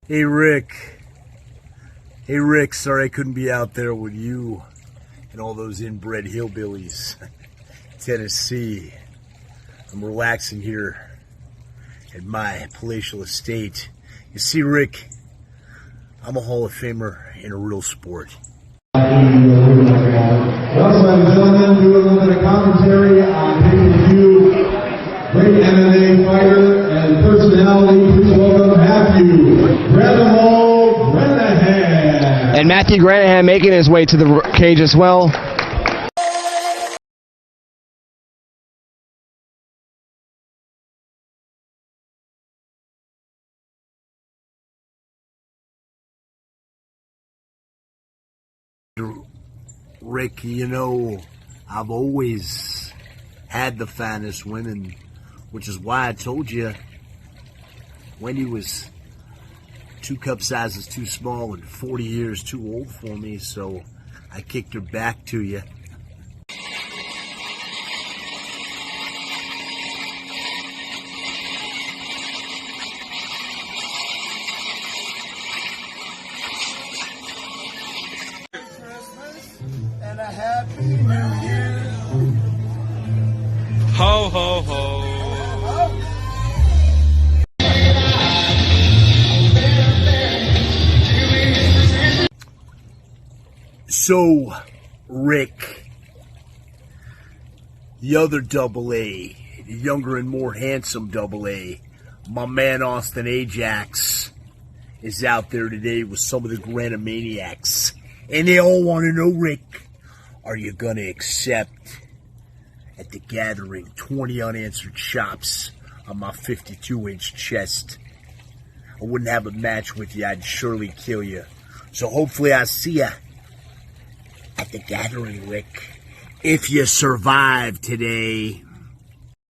Hey Rick. Hey Rick, sorry I couldn't be out there with you and all those inbred hillbillies. Tennessee. I'm relaxing here at my palatial estate. You see, Rick, I'm a Hall of Famer in a real sport. We also have a gentleman do a little bit of commentary on pay-per-view. Great MMA fighter and personality. Please welcome Matthew Granahan. And Matthew Granahan making his way to the cage as well. Rick, you know, I've always had the finest women, which is why I told you Wendy was 2 cup sizes too small and 40 years too old for me, so I kicked her back to you. And a happy new year. Ho, ho, ho. So, Rick, the other double A, the younger and more handsome double A, my man Austin Ajax, is out there today with some of the Granamaniacs. And they all want to know, Rick, are you going to accept at the gathering 20 unanswered shots on my 52-inch chest? I wouldn't have a match with you. I'd surely kill you. So hopefully I see you at the gathering, Rick. If you survive today.